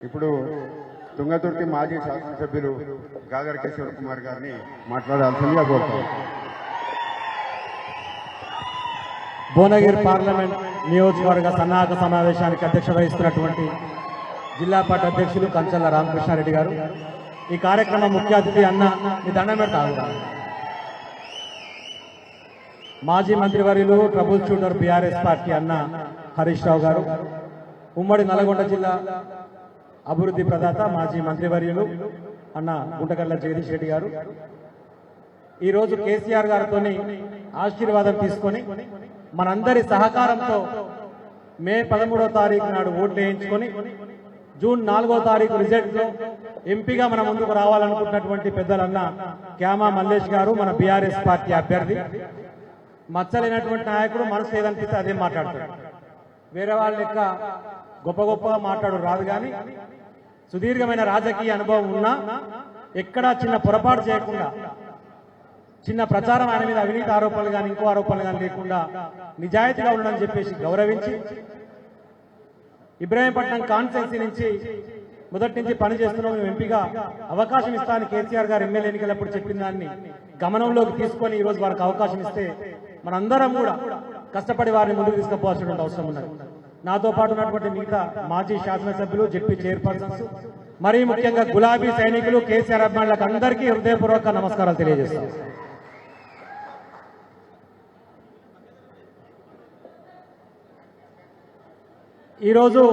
ఇప్పుడు తుంగతుర్తి మాజీ శాసనసభ్యులు గాదర్ కిషోర్ కుమార్ గారిని మాట్లాడాల్సిందిగా కోరుతాం. భువనగిరి పార్లమెంట్ నియోజకవర్గ సన్నాహక సమావేశానికి అధ్యక్షత వహిస్తున్నటువంటి జిల్లా పార్టీ అధ్యక్షులు కంచల్ల రామకృష్ణారెడ్డి గారు, ఈ కార్యక్రమం ముఖ్య అతిథి అన్న మీ దండం పెడతారు. మాజీ మంత్రివర్యులు ట్రబుల్ షూటర్ బీఆర్ఎస్ పార్టీ అన్న హరీష్ రావు గారు, ఉమ్మడి నల్గొండ జిల్లా అభివృద్ధి ప్రదాత మాజీ మంత్రివర్యులు అన్న గుంటకర్ల జగదీష్ రెడ్డి గారు, ఈరోజు కేసీఆర్ గారితో ఆశీర్వాదం తీసుకొని మనందరి సహకారంతో మే 13వ తారీఖు నాడు ఓట్లు వేయించుకొని జూన్ 4వ తారీఖు రిజల్ట్ లో ఎంపీగా మన ముందుకు రావాలనుకుంటున్నటువంటి పెద్దలన్న క్యామా మల్లేష్ గారు, మన బీఆర్ఎస్ పార్టీ అభ్యర్థి. మచ్చలేనటువంటి నాయకుడు, మనసు ఏదనిపిస్తే అదే మాట్లాడతాడు. వేరే వాళ్ళ లెక్క గొప్ప గొప్పగా మాట్లాడు రాదు, కానీ సుదీర్ఘమైన రాజకీయ అనుభవం ఉన్నా ఎక్కడా చిన్న పొరపాటు చేయకుండా, చిన్న ప్రచారం ఆయన మీద అవినీతి ఆరోపణలు కానీ ఇంకో ఆరోపణలు కానీ లేకుండా నిజాయితీగా ఉండని చెప్పేసి గౌరవించి ఇబ్రాహీంపట్నం కాన్స్టిట్యున్సీ నుంచి మొదటి నుంచి పనిచేస్తున్నాం, మేము ఎంపీగా అవకాశం ఇస్తానని కేసీఆర్ గారు ఎమ్మెల్యే ఎన్నికలప్పుడు చెప్పిన దాన్ని గమనంలోకి తీసుకొని ఈరోజు వారికి అవకాశం ఇస్తే మనందరం కూడా కష్టపడి వారిని ముందుకు తీసుకుపోవాల్సినటువంటి అవసరం ఉన్నది. నాతో పాటు ఉన్నటువంటి మిగతా మాజీ శాసనసభ్యులు, జెడ్పీ చైర్పర్సన్స్, మరీ ముఖ్యంగా గులాబీ సైనికులు, కేసీఆర్ అభిమానులకు అందరికీ హృదయపూర్వక నమస్కారాలు తెలియజేస్తాం. ఈరోజు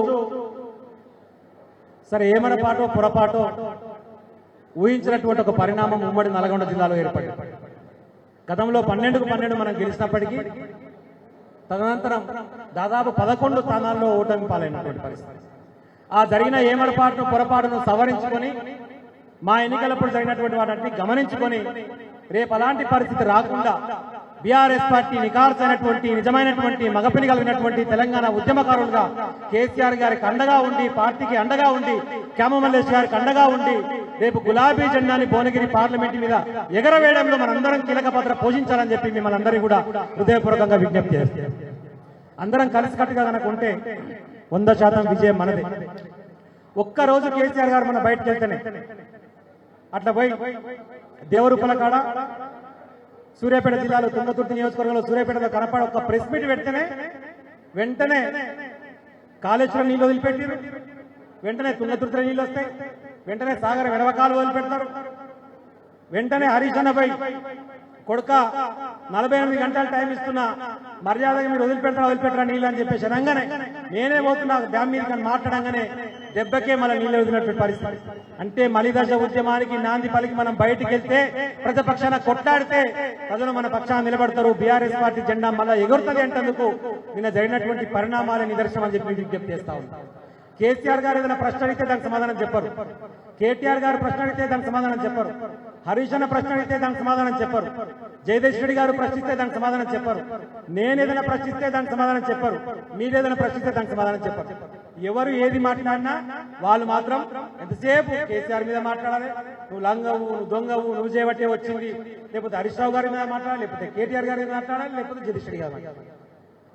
సరే ఏమనపాటో పొరపాటో ఊహించినటువంటి ఒక పరిణామం ఉమ్మడి నల్గొండ జిల్లాలో ఏర్పడింది. గతంలో 12కు 12 మనం గెలిచినప్పటికీ తదనంతరం దాదాపు 11 స్థానాల్లో ఓటమి పాలైనటువంటి పరిస్థితి. ఆ జరిగిన ఏమరపాటును పొరపాటును సవరించుకొని మా ఎన్నికలప్పుడు జరిగినటువంటి వాటిని గమనించుకొని రేపు అలాంటి పరిస్థితి రాకుండా బీఆర్ఎస్ పార్టీ నికార్సైనటువంటి నిజమైనటువంటి మగపిని కలిగినటువంటి తెలంగాణ ఉద్యమకారులుగా కేసీఆర్ గారికి అండగా ఉండి, పార్టీకి అండగా ఉండి, క్యామ మల్లేష్ గారికి అండగా ఉండి రేపు గులాబీ జెండాని భువనగిరి పార్లమెంట్ మీద ఎగరవేయడంలో మనందరం కీలక పాత్ర పోషించాలని చెప్పి మిమ్మల్ని అందరినీ కూడా హృదయపూర్వకంగా విజ్ఞప్తి చేస్తాం. అందరం కలిసికట్టుగా కనుక ఉంటే 100% విజయం మనదే. ఒక్కరోజు కేసీఆర్ గారు మన బయటకు వెళ్తేనే అట్లా పోయి దేవరూపల కాడ సూర్యాపేట జిల్లాలో తుంగతుర్తి నియోజకవర్గంలో సూర్యాపేటలో కనపడ ఒక ప్రెస్ మీట్ పెడితేనే వెంటనే కాళేశ్వరం నీళ్ళు వదిలిపెట్టారు, వెంటనే తుంగతుర్తిలో నీళ్ళు వస్తాయి, వెంటనే సాగర్ వెడవకాలు వదిలిపెడతారు, వెంటనే హరీష్ అన్నపై కొడుక 48 గంటలు టైం ఇస్తున్నా మర్యాదగా మీరు వదిలిపెట్టరా నీళ్ళు అని చెప్పేసి అనగానే నేనే పోతున్నా డ్యామ్ మీద కానీ మాట్లాడంగానే దెబ్బకే మళ్ళీ నీళ్ళు వదిలినటువంటి పరిస్థితి. అంటే మలిదశ ఉద్యమానికి నాంది పలికి మనం బయటికి వెళ్తే ప్రజపక్షాన కొట్లాడితే ప్రజలు మన పక్షాన నిలబడతారు, బీఆర్ఎస్ పార్టీ జెండా మళ్ళీ ఎగురుతుంది అంటేందుకు నిన్న జరిగినటువంటి పరిణామాల నిదర్శనం అని చెప్పి విజ్ఞప్తి చేస్తా ఉన్నాం. కేసీఆర్ గారు ఏదైనా ప్రశ్న అడిగితే దానికి సమాధానం చెప్పరు, కేటీఆర్ గారు ప్రశ్న అడిగితే దానికి సమాధానం చెప్పరు, హరీష్ అన్న ప్రశ్న అడిగితే దానికి సమాధానం చెప్పరు, జగదీష్ రెడ్డి గారు ప్రశ్నిస్తే దానికి సమాధానం చెప్పరు, నేనేదైనా ప్రశ్నిస్తే దానికి సమాధానం చెప్పరు, మీరేదైనా ప్రశ్నిస్తే దానికి సమాధానం చెప్పరు. ఎవరు ఏది మాట్లాడినా వాళ్ళు మాత్రం ఎంతసేపు కేసీఆర్ మీద మాట్లాడాలి, నువ్వు లంగవు, నువ్వు దొంగవు, నువ్వు చేయబట్టే వచ్చింది, లేకపోతే హరీష్ రావు గారి మీద మాట్లాడాలి, లేకపోతే కేటీఆర్ గారి మీద మాట్లాడాలి, లేకపోతే జగదీష్ రెడ్డి గారు మాట్లాడాలి.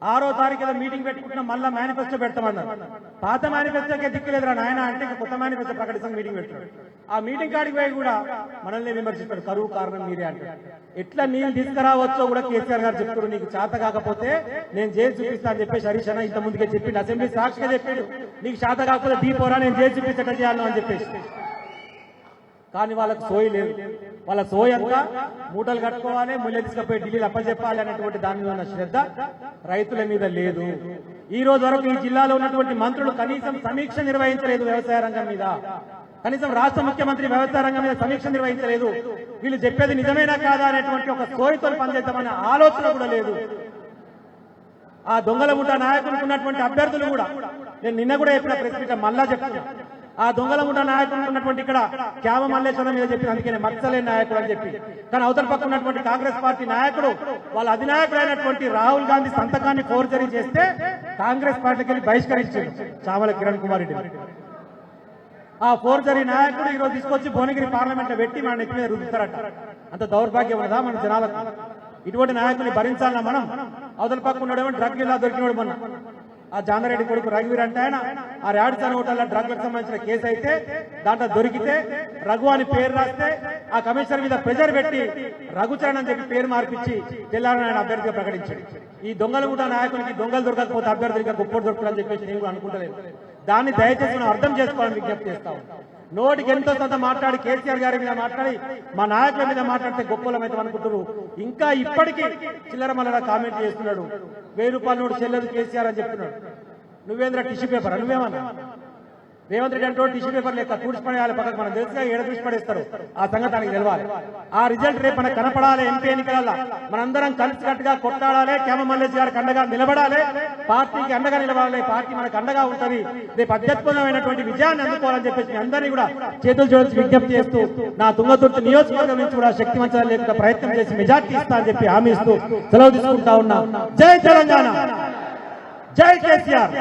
6వ తారీఖు ఏదో మీటింగ్ పెట్టుకుంటున్నాం, మళ్ళీ మేనిఫెస్టో పెడతామన్నారు. పాత మేనిఫెస్టోకే దిక్కులేదురా నాయన అంటే కొత్త మేనిఫెస్టో ప్రకటిస్తాం మీటింగ్ పెడుతున్నాడు. ఆ మీటింగ్ కాడికి పోయి కూడా మనల్ని విమర్శిస్తాడు, కరువు కారణం మీరే అంటారు. ఎట్లా నీళ్ళు తీసుకురావచ్చో కూడా కేసీఆర్ గారు చెప్తారు, నీకు చేత కాకపోతే నేను చేసి చూపిస్తా అని చెప్పేసి హరీష్ అన్న ఇంత ముందుకే చెప్పిండు, అసెంబ్లీ సాక్షిగా చెప్పాడు, నీకు చేత కాకపోతే దీపోరా నేను చేసి చూపిస్తట చేయాలను అని చెప్పేసి. కానీ వాళ్ళకు సోయి లేదు, వాళ్ళ సోయి అంతా మూటలు కట్టుకోవాలి, ముళ్ళ తీసుకుపోయి ఢిల్లీలో అప్పచెప్పాలి అనేటువంటి దాని మీద ఉన్న శ్రద్ధ రైతుల మీద లేదు. ఈ రోజు వరకు ఈ జిల్లాలో ఉన్నటువంటి మంత్రులు కనీసం సమీక్ష నిర్వహించలేదు వ్యవసాయ రంగం మీద, కనీసం రాష్ట్ర ముఖ్యమంత్రి వ్యవసాయ రంగం మీద సమీక్ష నిర్వహించలేదు. వీళ్ళు చెప్పేది నిజమేనా కాదా అనేటువంటి ఒక సోయితో పనిచేద్దామనే ఆలోచన కూడా లేదు. ఆ దొంగల ముఠ నాయకులకు ఉన్నటువంటి అభ్యర్థులు కూడా నేను నిన్న కూడా చెప్పిన ప్రెస్ మీట్ మళ్ళా చెప్తున్నా, ఆ దొంగల ముఠ నాయకులు ఉన్నటువంటి ఇక్కడ క్యామ మల్లేశ్వరం మీద చెప్పిన, అందుకే మచ్చలేని నాయకుడు అని చెప్పి. కానీ అవతల పక్క ఉన్నటువంటి కాంగ్రెస్ పార్టీ నాయకుడు వాళ్ళ అధినాయకుడు అయినటువంటి రాహుల్ గాంధీ సంతకాన్ని ఫోర్జరీ చేస్తే కాంగ్రెస్ పార్టీకి వెళ్ళి బహిష్కరించారు చామల కిరణ్ కుమార్ రెడ్డి. ఆ ఫోర్జరీ నాయకుడు ఈరోజు తీసుకొచ్చి భువనగిరి పార్లమెంట్ లో పెట్టి మన నెత్తి మీద రుద్దుతారట. అంత దౌర్భాగ్యం ఉన్నదా మన జనాలకు? ఇటువంటి నాయకుల్ని భరించాలన్నా మనం? అవతల పక్క ఉన్నాడేమో డ్రగ్ ఇలా దొరికినోడు మొన్న ఆ జానారెడ్డి కొడుకు రఘువీర్ అంటే ఆయన ఆ ర్యాడ్సన్ హోటల్లో డ్రగ్లకు సంబంధించిన కేసు అయితే దాంట్లో దొరికితే రఘు అని పేరు రాస్తే ఆ కమిషనర్ మీద ప్రెజర్ పెట్టి రఘుచరణ్ అని చెప్పి పేరు మార్పించి తెల్లారని ఆయన అభ్యర్థిగా ప్రకటించాడు. ఈ దొంగలు కూడా నాయకులకి దొంగలు దొరకకపోతే అభ్యర్థులకి గొప్ప దొరకదని చెప్పేసి నేను కూడా అనుకుంటలేదు. దాన్ని దయచేసి మనం అర్థం చేసుకోవాలని విజ్ఞప్తి చేస్తాం. నోటికి ఎంతో కొంత మాట్లాడి కేసీఆర్ గారి మీద మాట్లాడి మా నాయకుల మీద మాట్లాడితే గొప్పలమైతే అనుకుంటున్నారు. ఇంకా ఇప్పటికీ చిల్లర మల్లర కామెంట్ చేస్తున్నాడు. 1000 రూపాయల నోటు చెల్లెదు కేసీఆర్ అని చెప్తున్నాడు. నువ్వేంద్ర టిష్యూ పేపర్ నువ్వేమన్నా? రేవంత్ రెడ్డి అంటే టిష్యూ పేపర్ లెక్క తుడిచిపడేయాలి పక్కకు. మనం తెలిసిగా ఏడ తుడిచిపడేస్తారు ఆ సంగతి ఆయనకి తెలవాలి. ఆ రిజల్ట్ రేపు మనకు కనపడాలి. ఎంపీ ఎన్నికల మనందరం కలిసికట్టుగా కొట్టాడాలి. కేమ మల్లేష్ గారికి అండగా నిలబడాలి. పార్టీకి అండగా నిలబడాలి. పార్టీ మనకు అండగా ఉంటుంది. రేపు అత్యద్భుతమైనటువంటి విజయాన్ని అందుకోవాలని చెప్పేసి మీ అందరినీ కూడా చేతులు జోడించి విజ్ఞప్తి చేస్తూ నా తుంగతుర్తి నియోజకవర్గం నుంచి కూడా శక్తివంతం లేకుండా ప్రయత్నం చేసి మెజార్టీ ఇస్తా అని చెప్పి హామీ ఇస్తూ సెలవు తీసుకుంటా ఉన్నా. జై తెలంగాణ, జై కేసీఆర్.